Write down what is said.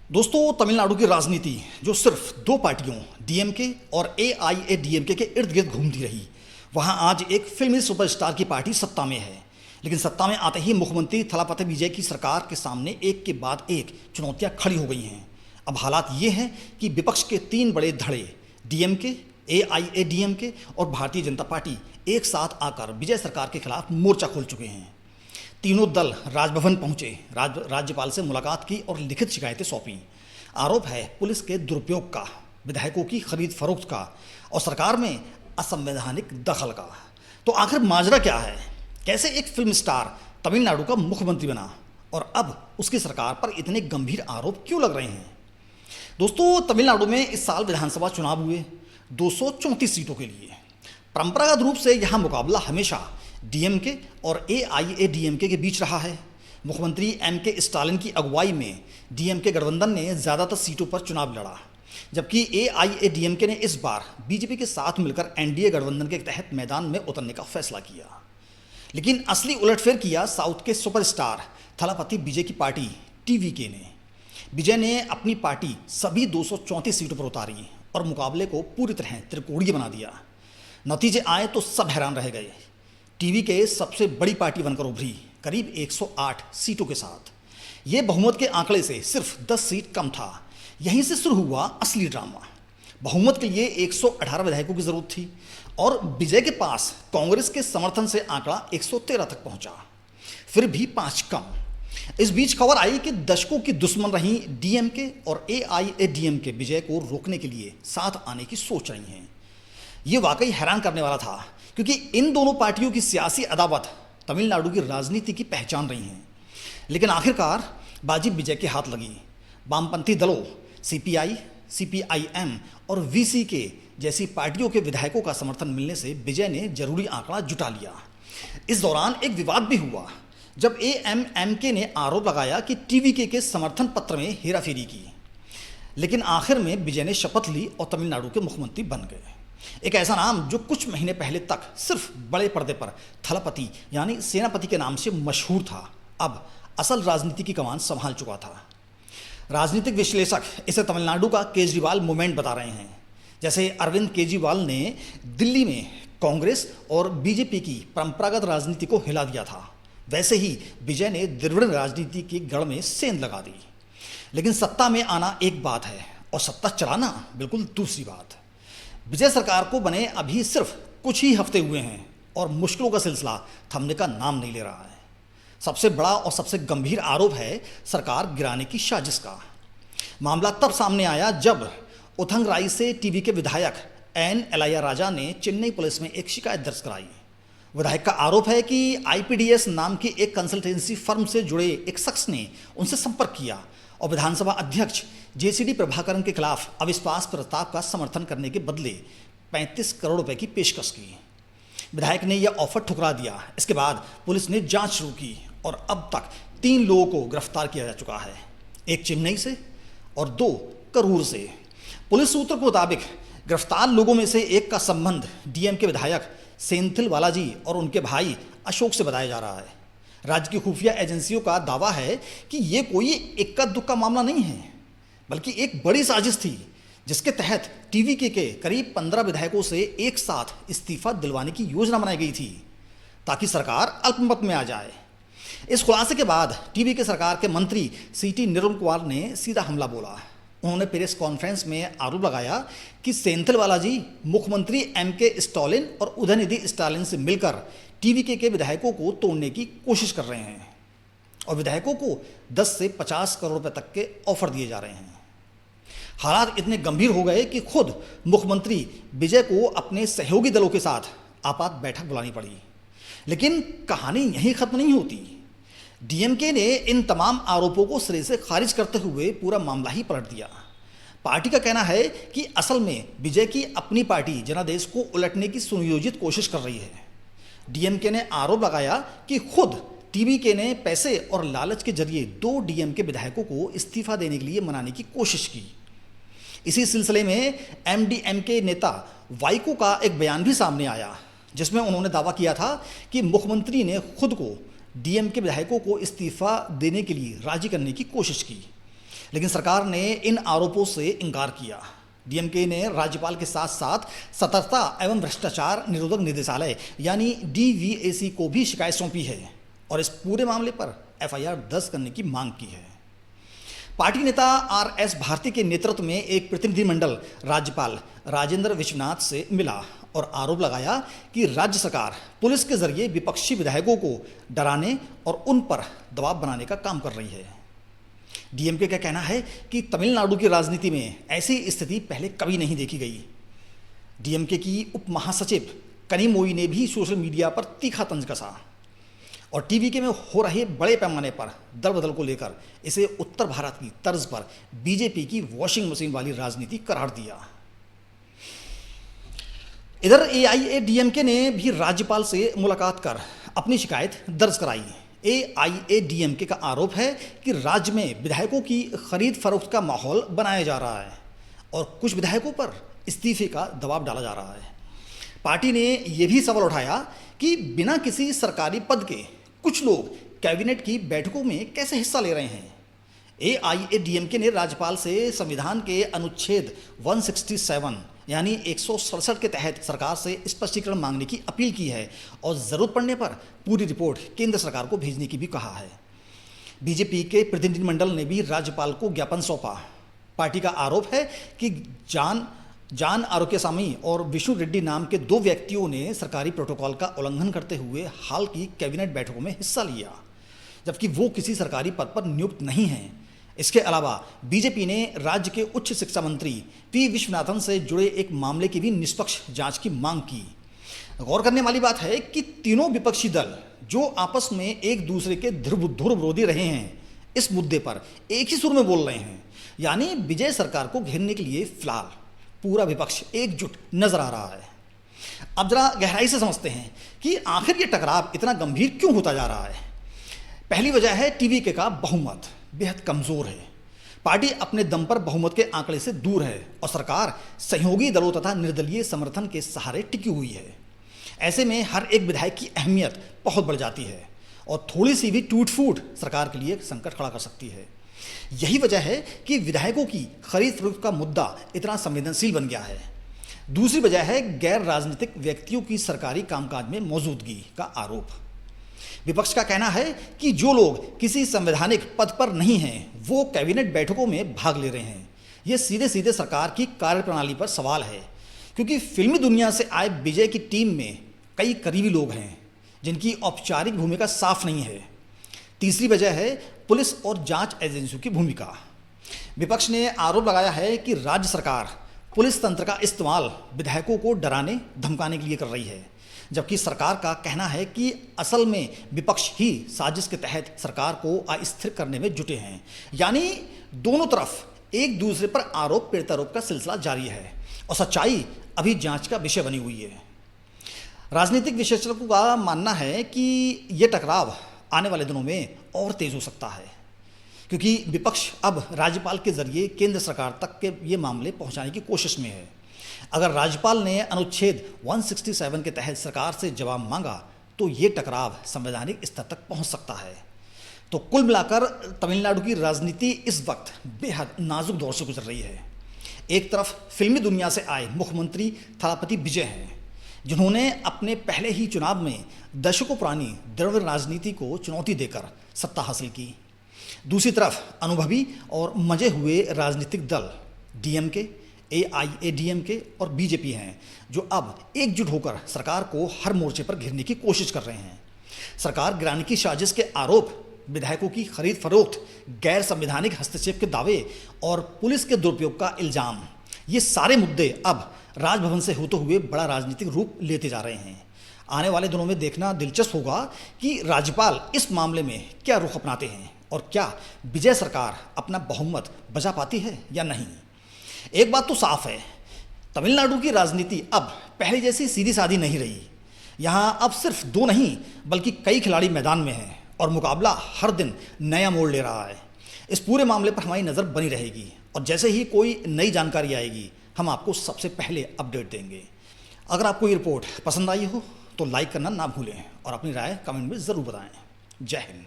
दोस्तों, तमिलनाडु की राजनीति जो सिर्फ दो पार्टियों डीएमके और एआईएडीएमके के इर्द गिर्द घूमती रही, वहां आज एक फिल्मी सुपरस्टार की पार्टी सत्ता में है। लेकिन सत्ता में आते ही मुख्यमंत्री थलापति विजय की सरकार के सामने एक के बाद एक चुनौतियां खड़ी हो गई हैं। अब हालात ये हैं कि विपक्ष के तीन बड़े धड़े डीएमके, एआईएडीएमके और भारतीय जनता पार्टी एक साथ आकर विजय सरकार के खिलाफ मोर्चा खोल चुके हैं। तीनों दल राजभवन पहुंचे, राज्यपाल से मुलाकात की और लिखित शिकायतें सौंपी। आरोप है पुलिस के दुरुपयोग का, विधायकों की खरीद फरोख्त का और सरकार में असंवैधानिक दखल का। तो आखिर माजरा क्या है? कैसे एक फिल्म स्टार तमिलनाडु का मुख्यमंत्री बना और अब उसकी सरकार पर इतने गंभीर आरोप क्यों लग रहे हैं? दोस्तों, तमिलनाडु में इस साल विधानसभा चुनाव हुए 234 सीटों के लिए। परंपरागत रूप से यह मुकाबला हमेशा डीएमके और एआईएडीएमके के बीच रहा है। मुख्यमंत्री एमके स्टालिन की अगुवाई में डीएमके गठबंधन ने ज़्यादातर सीटों पर चुनाव लड़ा, जबकि एआईएडीएमके ने इस बार बीजेपी के साथ मिलकर एनडीए गठबंधन के तहत मैदान में उतरने का फैसला किया। लेकिन असली उलटफेर किया साउथ के सुपरस्टार थलापति विजय की पार्टी टीवीके ने। विजय ने अपनी पार्टी सभी 234 सीटों पर उतारी और मुकाबले को पूरी तरह त्रिकोणीय बना दिया। नतीजे आए तो सब हैरान रह गए। टीवीके सबसे बड़ी पार्टी बनकर उभरी, करीब 108 सीटों के साथ। ये बहुमत के आंकड़े से सिर्फ 10 सीट कम था। यहीं से शुरू हुआ असली ड्रामा। बहुमत के लिए 118 विधायकों की जरूरत थी और विजय के पास कांग्रेस के समर्थन से आंकड़ा 113 तक पहुंचा, फिर भी 5 कम। इस बीच खबर आई कि दशकों की दुश्मन रही डीएमके और एआईएडीएमके विजय को रोकने के लिए साथ आने की सोच रही हैं। ये वाकई हैरान करने वाला था, क्योंकि इन दोनों पार्टियों की सियासी अदावत तमिलनाडु की राजनीति की पहचान रही हैं। लेकिन आखिरकार बाजी विजय के हाथ लगी। वामपंथी दलों सीपीआई, सीपीआईएम और वीसीके जैसी पार्टियों के विधायकों का समर्थन मिलने से विजय ने जरूरी आंकड़ा जुटा लिया। इस दौरान एक विवाद भी हुआ जब एएमएमके ने आरोप लगाया कि टीवीके के समर्थन पत्र में हेराफेरी की। लेकिन आखिर में विजय ने शपथ ली और तमिलनाडु के मुख्यमंत्री बन गए। एक ऐसा नाम जो कुछ महीने पहले तक सिर्फ बड़े पर्दे पर थलापति यानी सेनापति के नाम से मशहूर था, अब असल राजनीति की कमान संभाल चुका था। राजनीतिक विश्लेषक इसे तमिलनाडु का केजरीवाल मूवमेंट बता रहे हैं। जैसे अरविंद केजरीवाल ने दिल्ली में कांग्रेस और बीजेपी की परंपरागत राजनीति को हिला दिया था, वैसे ही विजय ने द्रविड़ राजनीति की गढ़ में सेंध लगा दी। लेकिन सत्ता में आना एक बात है और सत्ता चलाना बिल्कुल दूसरी बात। विजय सरकार को बने अभी सिर्फ कुछ ही हफ्ते हुए हैं और मुश्किलों का सिलसिला थमने का नाम नहीं ले रहा है। सबसे बड़ा और सबसे गंभीर आरोप है सरकार गिराने की साजिश का। मामला तब सामने आया जब उथंगराई से टीवी के विधायक एन एलाया राजा ने चेन्नई पुलिस में एक शिकायत दर्ज कराई। विधायक का आरोप है कि आईपीडीएस नाम की एक कंसल्टेंसी फर्म से जुड़े एक शख्स ने उनसे संपर्क किया और विधानसभा अध्यक्ष जेसीडी प्रभाकरन के खिलाफ अविश्वास प्रस्ताव का समर्थन करने के बदले 35 करोड़ रुपए की पेशकश की। विधायक ने यह ऑफर ठुकरा दिया। इसके बाद पुलिस ने जांच शुरू की और अब तक 3 लोगों को गिरफ्तार किया जा चुका है, एक चेन्नई से और 2 करूर से। पुलिस सूत्रों के मुताबिक गिरफ्तार लोगों में से एक का संबंध डीएम के विधायक सेंथिल बालाजी और उनके भाई अशोक से बताया जा रहा है। राज्य की खुफिया एजेंसियों का दावा है कि ये कोई इक्का दुक्का मामला नहीं है, बल्कि एक बड़ी साजिश थी जिसके तहत टीवीके के करीब 15 विधायकों से एक साथ इस्तीफा दिलवाने की योजना बनाई गई थी ताकि सरकार अल्पमत में आ जाए। इस खुलासे के बाद टीवीके सरकार के मंत्री सीटी निर्मल कुमार ने सीधा हमला बोला। उन्होंने प्रेस कॉन्फ्रेंस में आरोप लगाया कि सेंथिल बालाजी मुख्यमंत्री एमके स्टालिन और उदयनिधि स्टालिन से मिलकर टीवीके के विधायकों को तोड़ने की कोशिश कर रहे हैं और विधायकों को 10 से 50 करोड़ रुपए तक के ऑफर दिए जा रहे हैं। हालात इतने गंभीर हो गए कि खुद मुख्यमंत्री विजय को अपने सहयोगी दलों के साथ आपात बैठक बुलानी पड़ी। लेकिन कहानी यहीं खत्म नहीं होती। डीएमके ने इन तमाम आरोपों को सिरे से खारिज करते हुए पूरा मामला ही पलट दिया। पार्टी का कहना है कि असल में विजय की अपनी पार्टी जनादेश को उलटने की सुनियोजित कोशिश कर रही है। डीएमके ने आरोप लगाया कि खुद टीवीके ने पैसे और लालच के जरिए 2 डीएमके विधायकों को इस्तीफा देने के लिए मनाने की कोशिश की। इसी सिलसिले में एमडीएमके नेता वाइको का एक बयान भी सामने आया, जिसमें उन्होंने दावा किया था कि मुख्यमंत्री ने खुद को डीएमके विधायकों को इस्तीफा देने के लिए राजी करने की कोशिश की। लेकिन सरकार ने इन आरोपों से इनकार किया। डीएमके ने राज्यपाल के साथ साथ सतर्कता एवं भ्रष्टाचार निरोधक निदेशालय यानी डीवीएसी को भी शिकायत सौंपी है और इस पूरे मामले पर एफआईआर दर्ज करने की मांग की है। पार्टी नेता आरएस भारती के नेतृत्व में एक प्रतिनिधिमंडल राज्यपाल राजेंद्र विश्वनाथ से मिला और आरोप लगाया कि राज्य सरकार पुलिस के जरिए विपक्षी विधायकों को डराने और उन पर दबाव बनाने का काम कर रही है। डीएमके का कहना है कि तमिलनाडु की राजनीति में ऐसी स्थिति पहले कभी नहीं देखी गई। डीएमके की उप महासचिव कनिमोई ने भी सोशल मीडिया पर तीखा तंज कसा और टीवीके में हो रहे बड़े पैमाने पर दल बदल को लेकर इसे उत्तर भारत की तर्ज पर बीजेपी की वॉशिंग मशीन वाली राजनीति करार दिया। इधर एआईएडीएमके ने भी राज्यपाल से मुलाकात कर अपनी शिकायत दर्ज कराई। एआईएडीएमके का आरोप है कि राज्य में विधायकों की खरीद फरोख्त का माहौल बनाया जा रहा है और कुछ विधायकों पर इस्तीफे का दबाव डाला जा रहा है। पार्टी ने यह भी सवाल उठाया कि बिना किसी सरकारी पद के कुछ लोग कैबिनेट की बैठकों में कैसे हिस्सा ले रहे हैं। एआईएडीएमके ने राज्यपाल से संविधान के अनुच्छेद 167 यानी 167 के तहत सरकार से स्पष्टीकरण मांगने की अपील की है और ज़रूरत पड़ने पर पूरी रिपोर्ट केंद्र सरकार को भेजने की भी कहा है। बीजेपी के प्रतिनिधिमंडल ने भी राज्यपाल को ज्ञापन सौंपा। पार्टी का आरोप है कि जान आरोग्यसामी और विष्णु रेड्डी नाम के 2 व्यक्तियों ने सरकारी प्रोटोकॉल का उल्लंघन करते हुए हाल की कैबिनेट बैठकों में हिस्सा लिया, जबकि वो किसी सरकारी पद पर नियुक्त नहीं हैं। इसके अलावा बीजेपी ने राज्य के उच्च शिक्षा मंत्री पी विश्वनाथन से जुड़े एक मामले की भी निष्पक्ष जांच की मांग की। गौर करने वाली बात है कि तीनों विपक्षी दल जो आपस में एक दूसरे के धुर विरोधी रहे हैं, इस मुद्दे पर एक ही सुर में बोल रहे हैं, यानी विजय सरकार को घेरने के लिए फिलहाल पूरा विपक्ष एकजुट नजर आ रहा है। अब जरा गहराई से समझते हैं कि आखिर ये टकराव इतना गंभीर क्यों होता जा रहा है। पहली वजह है टीवीके का बहुमत बेहद कमजोर है। पार्टी अपने दम पर बहुमत के आंकड़े से दूर है और सरकार सहयोगी दलों तथा निर्दलीय समर्थन के सहारे टिकी हुई है। ऐसे में हर एक विधायक की अहमियत बहुत बढ़ जाती है और थोड़ी सी भी टूट फूट सरकार के लिए संकट खड़ा कर सकती है। यही वजह है कि विधायकों की खरीद फरोख्त का मुद्दा इतना संवेदनशील बन गया है। दूसरी वजह है गैर राजनीतिक व्यक्तियों की सरकारी कामकाज में मौजूदगी का आरोप। विपक्ष का कहना है कि जो लोग किसी संवैधानिक पद पर नहीं हैं, वो कैबिनेट बैठकों में भाग ले रहे हैं। ये सीधे सीधे सरकार की कार्यप्रणाली पर सवाल है, क्योंकि फिल्मी दुनिया से आए विजय की टीम में कई करीबी लोग हैं जिनकी औपचारिक भूमिका साफ नहीं है। तीसरी वजह है पुलिस और जांच एजेंसियों की भूमिका। विपक्ष ने आरोप लगाया है कि राज्य सरकार पुलिस तंत्र का इस्तेमाल विधायकों को डराने धमकाने के लिए कर रही है, जबकि सरकार का कहना है कि असल में विपक्ष ही साजिश के तहत सरकार को अस्थिर करने में जुटे हैं। यानी दोनों तरफ एक दूसरे पर आरोप प्रत्यारोप का सिलसिला जारी है और सच्चाई अभी जांच का विषय बनी हुई है। राजनीतिक विशेषज्ञों का मानना है कि ये टकराव आने वाले दिनों में और तेज हो सकता है, क्योंकि विपक्ष अब राज्यपाल के जरिए केंद्र सरकार तक के ये मामले पहुंचाने की कोशिश में है। अगर राज्यपाल ने अनुच्छेद 167 के तहत सरकार से जवाब मांगा तो ये टकराव संवैधानिक स्तर तक पहुंच सकता है। तो कुल मिलाकर तमिलनाडु की राजनीति इस वक्त बेहद नाजुक दौर से गुजर रही है। एक तरफ फिल्मी दुनिया से आए मुख्यमंत्री थलापति विजय हैं, जिन्होंने अपने पहले ही चुनाव में दशकों पुरानी द्रविड़ राजनीति को चुनौती देकर सत्ता हासिल की। दूसरी तरफ अनुभवी और मजे हुए राजनीतिक दल डीएमके, एआईएडीएमके और बीजेपी हैं, जो अब एकजुट होकर सरकार को हर मोर्चे पर घेरने की कोशिश कर रहे हैं। सरकार गिराने की साजिश के आरोप, विधायकों की खरीद फरोख्त, गैर संवैधानिक हस्तक्षेप के दावे और पुलिस के दुरुपयोग का इल्जाम, ये सारे मुद्दे अब राजभवन से होते हुए बड़ा राजनीतिक रूप लेते जा रहे हैं। आने वाले दिनों में देखना दिलचस्प होगा कि राज्यपाल इस मामले में क्या रुख अपनाते हैं और क्या विजय सरकार अपना बहुमत बचा पाती है या नहीं। एक बात तो साफ है, तमिलनाडु की राजनीति अब पहले जैसी सीधी सादी नहीं रही। यहाँ अब सिर्फ 2 नहीं बल्कि कई खिलाड़ी मैदान में हैं और मुकाबला हर दिन नया मोड़ ले रहा है। इस पूरे मामले पर हमारी नज़र बनी रहेगी और जैसे ही कोई नई जानकारी आएगी हम आपको सबसे पहले अपडेट देंगे। अगर आपको ये रिपोर्ट पसंद आई हो तो लाइक करना ना भूलें और अपनी राय कमेंट में ज़रूर बताएं। जय हिंद।